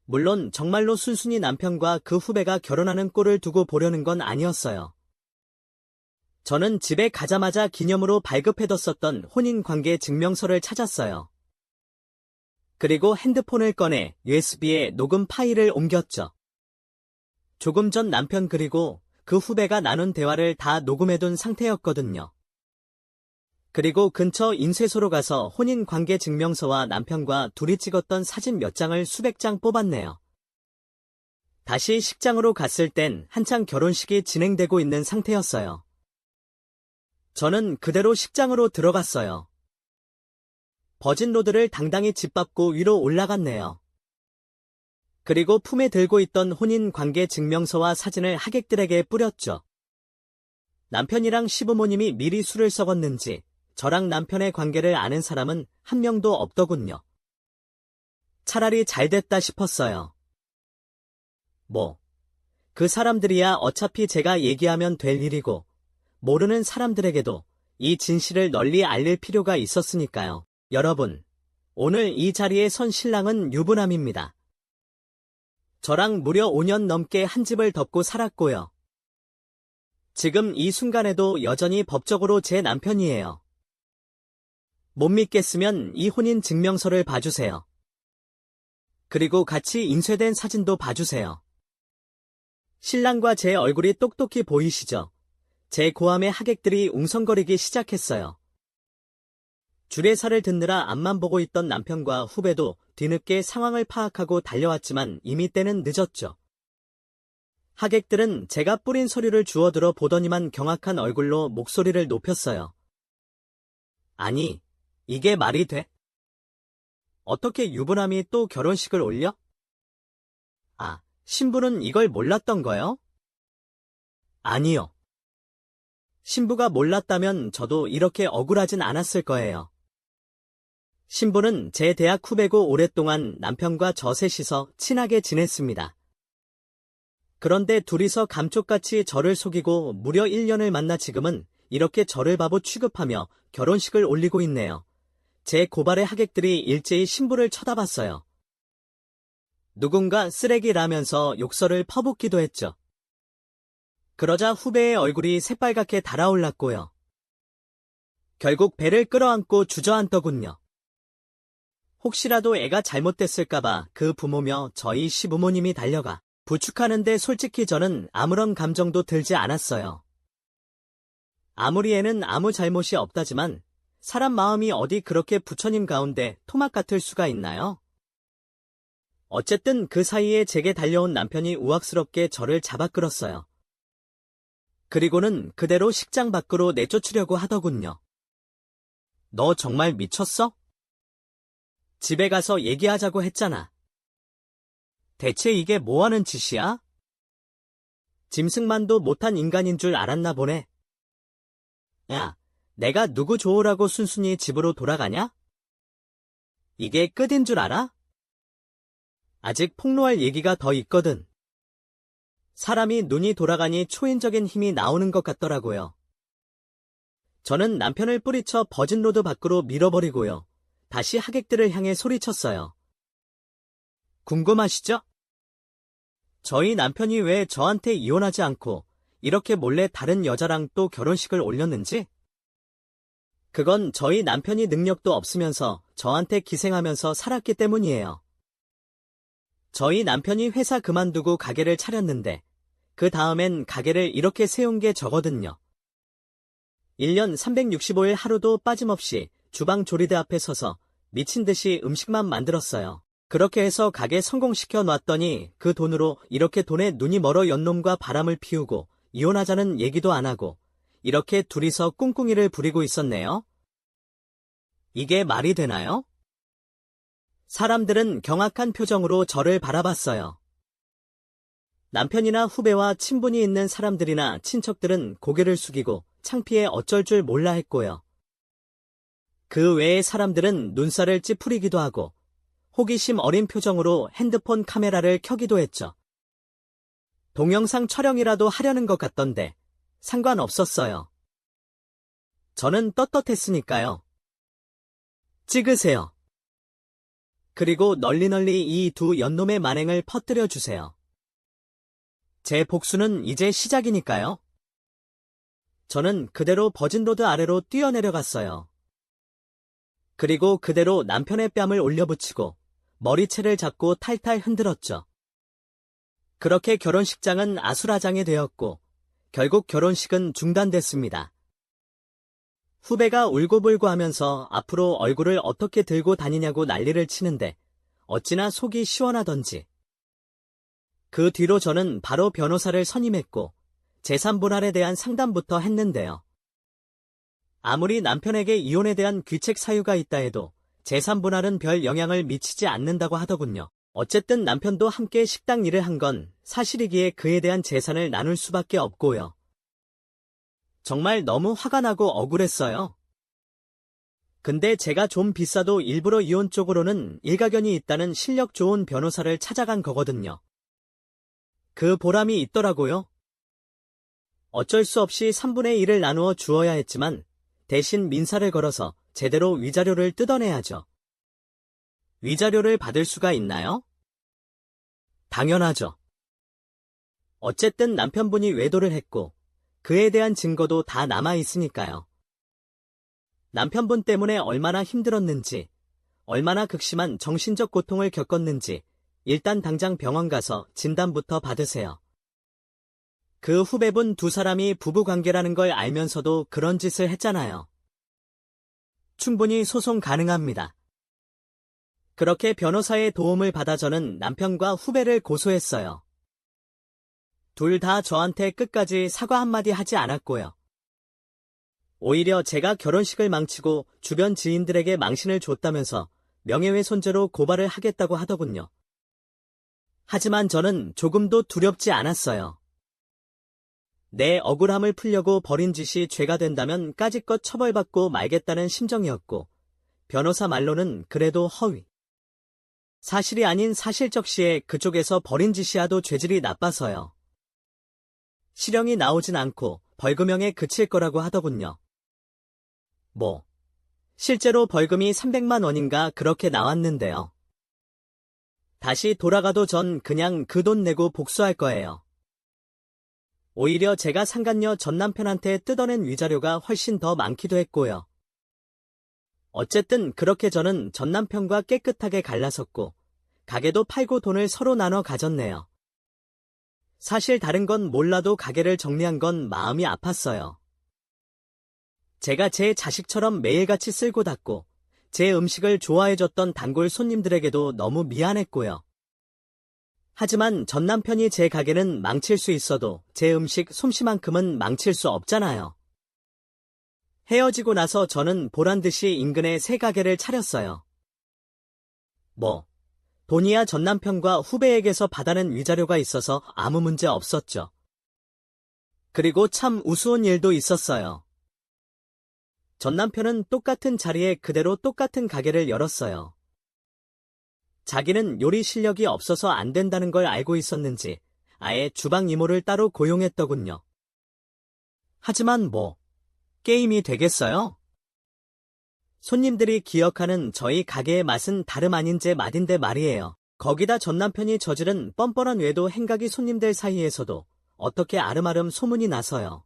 물론 정말로 순순히 남편과 그 후배가 결혼하는 꼴을 두고 보려는 건 아니었어요. 저는 집에 가자마자 기념으로 발급해뒀었던 혼인관계 증명서를 찾았어요. 그리고 핸드폰을 꺼내 USB에 녹음 파일을 옮겼죠. 조금 전 남편 그리고 그 후배가 나눈 대화를 다 녹음해둔 상태였거든요. 그리고 근처 인쇄소로 가서 혼인관계 증명서와 남편과 둘이 찍었던 사진 몇 장을 수백 장 뽑았네요. 다시 식장으로 갔을 땐 한창 결혼식이 진행되고 있는 상태였어요. 저는 그대로 식장으로 들어갔어요. 버진로드를 당당히 짓밟고 위로 올라갔네요. 그리고 품에 들고 있던 혼인관계 증명서와 사진을 하객들에게 뿌렸죠. 남편이랑 시부모님이 미리 술을 썩었는지 저랑 남편의 관계를 아는 사람은 한 명도 없더군요. 차라리 잘 됐다 싶었어요. 그 사람들이야 어차피 제가 얘기하면 될 일이고 모르는 사람들에게도 이 진실을 널리 알릴 필요가 있었으니까요. 여러분, 오늘 이 자리에 선 신랑은 유부남입니다. 저랑 무려 5년 넘게 한 집을 덮고 살았고요. 지금 이 순간에도 여전히 법적으로 제 남편이에요. 못 믿겠으면 이 혼인 증명서를 봐주세요. 그리고 같이 인쇄된 사진도 봐주세요. 신랑과 제 얼굴이 똑똑히 보이시죠? 제 고함에 하객들이 웅성거리기 시작했어요. 주례사를 듣느라 앞만 보고 있던 남편과 후배도 뒤늦게 상황을 파악하고 달려왔지만 이미 때는 늦었죠. 하객들은 제가 뿌린 서류를 주워들어 보더니만 경악한 얼굴로 목소리를 높였어요. 아니, 이게 말이 돼? 어떻게 유부남이 또 결혼식을 올려? 아, 신부는 이걸 몰랐던 거요? 아니요. 신부가 몰랐다면 저도 이렇게 억울하진 않았을 거예요. 신부는 제 대학 후배고 오랫동안 남편과 저 셋이서 친하게 지냈습니다. 그런데 둘이서 감쪽같이 저를 속이고 무려 1년을 만나 지금은 이렇게 저를 바보 취급하며 결혼식을 올리고 있네요. 제 고발의 하객들이 일제히 신부를 쳐다봤어요. 누군가 쓰레기라면서 욕설을 퍼붓기도 했죠. 그러자 후배의 얼굴이 새빨갛게 달아올랐고요. 결국 배를 끌어안고 주저앉더군요. 혹시라도 애가 잘못됐을까봐 그 부모며 저희 시부모님이 달려가 부축하는데 솔직히 저는 아무런 감정도 들지 않았어요. 아무리 애는 아무 잘못이 없다지만 사람 마음이 어디 그렇게 부처님 가운데 토막 같을 수가 있나요? 어쨌든 그 사이에 제게 달려온 남편이 우악스럽게 저를 잡아 끌었어요. 그리고는 그대로 식장 밖으로 내쫓으려고 하더군요. 너 정말 미쳤어? 집에 가서 얘기하자고 했잖아. 대체 이게 뭐하는 짓이야? 짐승만도 못한 인간인 줄 알았나 보네. 야, 내가 누구 좋으라고 순순히 집으로 돌아가냐? 이게 끝인 줄 알아? 아직 폭로할 얘기가 더 있거든. 사람이 눈이 돌아가니 초인적인 힘이 나오는 것 같더라고요. 저는 남편을 뿌리쳐 버진로드 밖으로 밀어버리고요. 다시 하객들을 향해 소리쳤어요. 궁금하시죠? 저희 남편이 왜 저한테 이혼하지 않고 이렇게 몰래 다른 여자랑 또 결혼식을 올렸는지? 그건 저희 남편이 능력도 없으면서 저한테 기생하면서 살았기 때문이에요. 저희 남편이 회사 그만두고 가게를 차렸는데 그 다음엔 가게를 이렇게 세운 게 저거든요. 1년 365일 하루도 빠짐없이 주방 조리대 앞에 서서 미친 듯이 음식만 만들었어요. 그렇게 해서 가게 성공시켜 놨더니 그 돈으로 이렇게 돈에 눈이 멀어 연놈과 바람을 피우고 이혼하자는 얘기도 안 하고 이렇게 둘이서 꿍꿍이를 부리고 있었네요. 이게 말이 되나요? 사람들은 경악한 표정으로 저를 바라봤어요. 남편이나 후배와 친분이 있는 사람들이나 친척들은 고개를 숙이고 창피해 어쩔 줄 몰라 했고요. 그 외의 사람들은 눈살을 찌푸리기도 하고 호기심 어린 표정으로 핸드폰 카메라를 켜기도 했죠. 동영상 촬영이라도 하려는 것 같던데 상관없었어요. 저는 떳떳했으니까요. 찍으세요. 그리고 널리 이 두 연놈의 만행을 퍼뜨려 주세요. 제 복수는 이제 시작이니까요. 저는 그대로 버진로드 아래로 뛰어내려갔어요. 그리고 그대로 남편의 뺨을 올려붙이고 머리채를 잡고 탈탈 흔들었죠. 그렇게 결혼식장은 아수라장이 되었고 결국 결혼식은 중단됐습니다. 후배가 울고불고 하면서 앞으로 얼굴을 어떻게 들고 다니냐고 난리를 치는데 어찌나 속이 시원하던지. 그 뒤로 저는 바로 변호사를 선임했고 재산분할에 대한 상담부터 했는데요. 아무리 남편에게 이혼에 대한 귀책 사유가 있다 해도 재산 분할은 별 영향을 미치지 않는다고 하더군요. 어쨌든 남편도 함께 식당 일을 한 건 사실이기에 그에 대한 재산을 나눌 수밖에 없고요. 정말 너무 화가 나고 억울했어요. 근데 제가 좀 비싸도 일부러 이혼 쪽으로는 일가견이 있다는 실력 좋은 변호사를 찾아간 거거든요. 그 보람이 있더라고요. 어쩔 수 없이 3분의 1을 나누어 주어야 했지만 대신 민사를 걸어서 제대로 위자료를 뜯어내야죠. 위자료를 받을 수가 있나요? 당연하죠. 어쨌든 남편분이 외도를 했고 그에 대한 증거도 다 남아 있으니까요. 남편분 때문에 얼마나 힘들었는지, 얼마나 극심한 정신적 고통을 겪었는지 일단 당장 병원 가서 진단부터 받으세요. 그 후배분 두 사람이 부부관계라는 걸 알면서도 그런 짓을 했잖아요. 충분히 소송 가능합니다. 그렇게 변호사의 도움을 받아 저는 남편과 후배를 고소했어요. 둘 다 저한테 끝까지 사과 한마디 하지 않았고요. 오히려 제가 결혼식을 망치고 주변 지인들에게 망신을 줬다면서 명예훼손죄로 고발을 하겠다고 하더군요. 하지만 저는 조금도 두렵지 않았어요. 내 억울함을 풀려고 벌인 짓이 죄가 된다면 까짓것 처벌받고 말겠다는 심정이었고, 변호사 말로는 그래도 허위. 사실이 아닌 사실적시에 그쪽에서 벌인 짓이야도 죄질이 나빠서요. 실형이 나오진 않고 벌금형에 그칠 거라고 하더군요. 실제로 벌금이 300만 원인가 그렇게 나왔는데요. 다시 돌아가도 전 그냥 그 돈 내고 복수할 거예요. 오히려 제가 상간녀 전 남편한테 뜯어낸 위자료가 훨씬 더 많기도 했고요. 어쨌든 그렇게 저는 전 남편과 깨끗하게 갈라섰고 가게도 팔고 돈을 서로 나눠 가졌네요. 사실 다른 건 몰라도 가게를 정리한 건 마음이 아팠어요. 제가 제 자식처럼 매일같이 쓸고 닦고 제 음식을 좋아해줬던 단골 손님들에게도 너무 미안했고요. 하지만 전 남편이 제 가게는 망칠 수 있어도 제 음식 솜씨만큼은 망칠 수 없잖아요. 헤어지고 나서 저는 보란듯이 인근에 새 가게를 차렸어요. 돈이야 전 남편과 후배에게서 받아낸 위자료가 있어서 아무 문제 없었죠. 그리고 참 우스운 일도 있었어요. 전 남편은 똑같은 자리에 그대로 똑같은 가게를 열었어요. 자기는 요리 실력이 없어서 안 된다는 걸 알고 있었는지 아예 주방 이모를 따로 고용했더군요. 하지만 게임이 되겠어요? 손님들이 기억하는 저희 가게의 맛은 다름 아닌 제 맛인데 말이에요. 거기다 전 남편이 저지른 뻔뻔한 외도 행각이 손님들 사이에서도 어떻게 아름아름 소문이 나서요.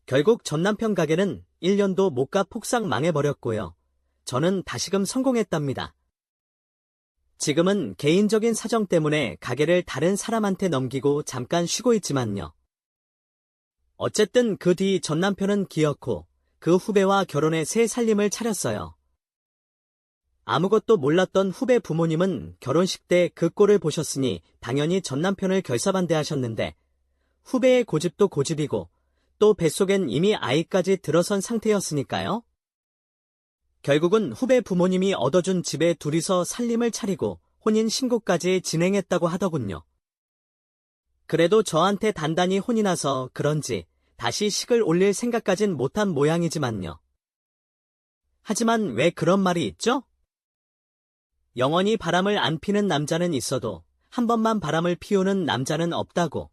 결국 전 남편 가게는 1년도 못 가 폭삭 망해버렸고요. 저는 다시금 성공했답니다. 지금은 개인적인 사정 때문에 가게를 다른 사람한테 넘기고 잠깐 쉬고 있지만요. 어쨌든 그 뒤 전 남편은 기어코 그 후배와 결혼해 새 살림을 차렸어요. 아무것도 몰랐던 후배 부모님은 결혼식 때 그 꼴을 보셨으니 당연히 전 남편을 결사반대하셨는데 후배의 고집도 고집이고 또 뱃속엔 이미 아이까지 들어선 상태였으니까요. 결국은 후배 부모님이 얻어준 집에 둘이서 살림을 차리고 혼인 신고까지 진행했다고 하더군요. 그래도 저한테 단단히 혼이 나서 그런지 다시 식을 올릴 생각까진 못한 모양이지만요. 하지만 왜 그런 말이 있죠? 영원히 바람을 안 피는 남자는 있어도 한 번만 바람을 피우는 남자는 없다고.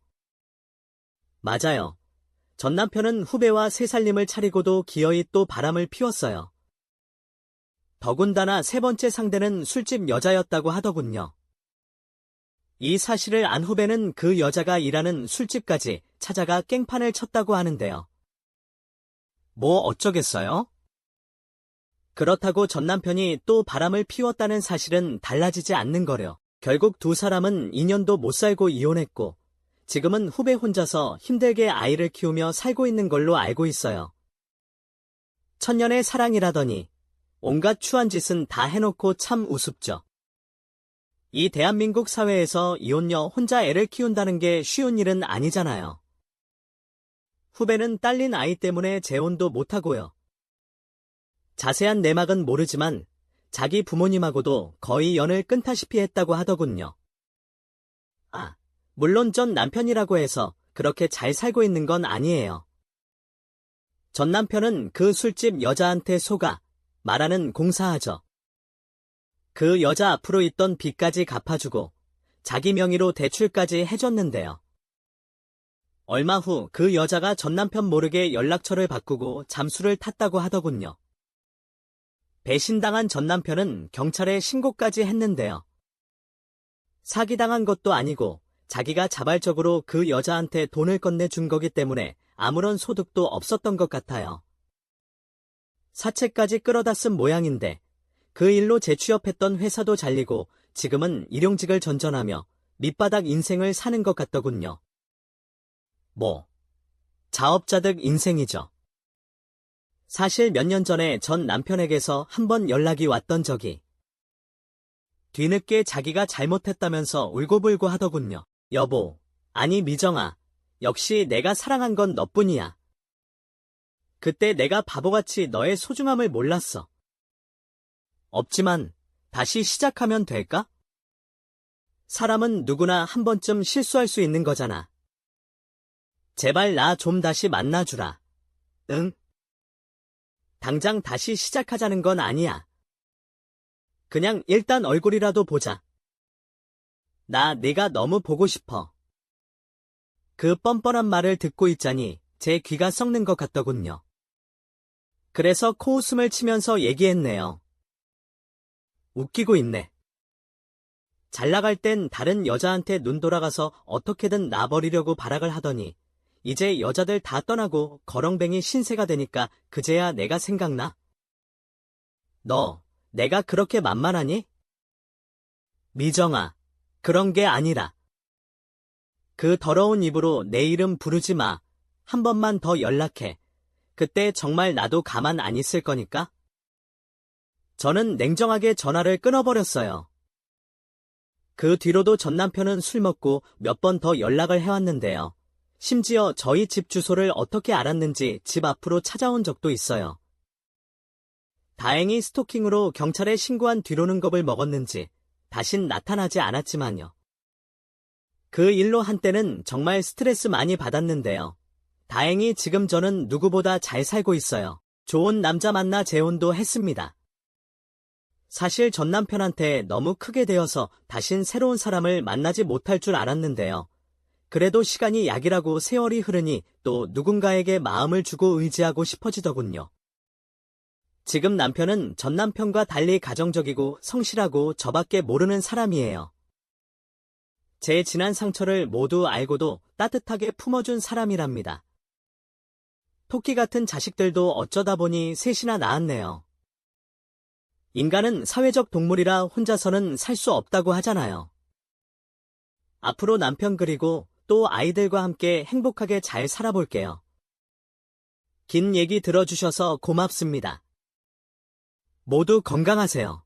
맞아요. 전 남편은 후배와 새 살림을 차리고도 기어이 또 바람을 피웠어요. 더군다나 세 번째 상대는 술집 여자였다고 하더군요. 이 사실을 안 후배는 그 여자가 일하는 술집까지 찾아가 깽판을 쳤다고 하는데요. 어쩌겠어요? 그렇다고 전 남편이 또 바람을 피웠다는 사실은 달라지지 않는 거려. 결국 두 사람은 2년도 못 살고 이혼했고 지금은 후배 혼자서 힘들게 아이를 키우며 살고 있는 걸로 알고 있어요. 천년의 사랑이라더니 온갖 추한 짓은 다 해놓고 참 우습죠. 이 대한민국 사회에서 이혼녀 혼자 애를 키운다는 게 쉬운 일은 아니잖아요. 후배는 딸린 아이 때문에 재혼도 못하고요. 자세한 내막은 모르지만 자기 부모님하고도 거의 연을 끊다시피 했다고 하더군요. 아, 물론 전 남편이라고 해서 그렇게 잘 살고 있는 건 아니에요. 전 남편은 그 술집 여자한테 속아 말하는 공사하죠. 그 여자 앞으로 있던 빚까지 갚아주고 자기 명의로 대출까지 해줬는데요. 얼마 후 그 여자가 전 남편 모르게 연락처를 바꾸고 잠수를 탔다고 하더군요. 배신당한 전 남편은 경찰에 신고까지 했는데요. 사기당한 것도 아니고 자기가 자발적으로 그 여자한테 돈을 건네준 거기 때문에 아무런 소득도 없었던 것 같아요. 사채까지 끌어다 쓴 모양인데 그 일로 재취업했던 회사도 잘리고 지금은 일용직을 전전하며 밑바닥 인생을 사는 것 같더군요. 자업자득 인생이죠. 사실 몇 년 전에 전 남편에게서 한 번 연락이 왔던 적이 뒤늦게 자기가 잘못했다면서 울고불고 하더군요. 여보, 아니 미정아, 역시 내가 사랑한 건 너뿐이야. 그때 내가 바보같이 너의 소중함을 몰랐어. 없지만 다시 시작하면 될까? 사람은 누구나 한 번쯤 실수할 수 있는 거잖아. 제발 나 좀 다시 만나주라. 응? 당장 다시 시작하자는 건 아니야. 그냥 일단 얼굴이라도 보자. 나 네가 너무 보고 싶어. 그 뻔뻔한 말을 듣고 있자니 제 귀가 썩는 것 같더군요. 그래서 코웃음을 치면서 얘기했네요. 웃기고 있네. 잘 나갈 땐 다른 여자한테 눈 돌아가서 어떻게든 놔버리려고 발악을 하더니 이제 여자들 다 떠나고 거렁뱅이 신세가 되니까 그제야 내가 생각나? 너, 내가 그렇게 만만하니? 미정아, 그런 게 아니라. 그 더러운 입으로 내 이름 부르지 마. 한 번만 더 연락해. 그때 정말 나도 가만 안 있을 거니까. 저는 냉정하게 전화를 끊어버렸어요. 그 뒤로도 전 남편은 술 먹고 몇 번 더 연락을 해왔는데요. 심지어 저희 집 주소를 어떻게 알았는지 집 앞으로 찾아온 적도 있어요. 다행히 스토킹으로 경찰에 신고한 뒤로는 겁을 먹었는지 다신 나타나지 않았지만요. 그 일로 한때는 정말 스트레스 많이 받았는데요. 다행히 지금 저는 누구보다 잘 살고 있어요. 좋은 남자 만나 재혼도 했습니다. 사실 전 남편한테 너무 크게 되어서 다신 새로운 사람을 만나지 못할 줄 알았는데요. 그래도 시간이 약이라고 세월이 흐르니 또 누군가에게 마음을 주고 의지하고 싶어지더군요. 지금 남편은 전 남편과 달리 가정적이고 성실하고 저밖에 모르는 사람이에요. 제 지난 상처를 모두 알고도 따뜻하게 품어준 사람이랍니다. 토끼 같은 자식들도 어쩌다 보니 셋이나 낳았네요. 인간은 사회적 동물이라 혼자서는 살 수 없다고 하잖아요. 앞으로 남편 그리고 또 아이들과 함께 행복하게 잘 살아볼게요. 긴 얘기 들어주셔서 고맙습니다. 모두 건강하세요.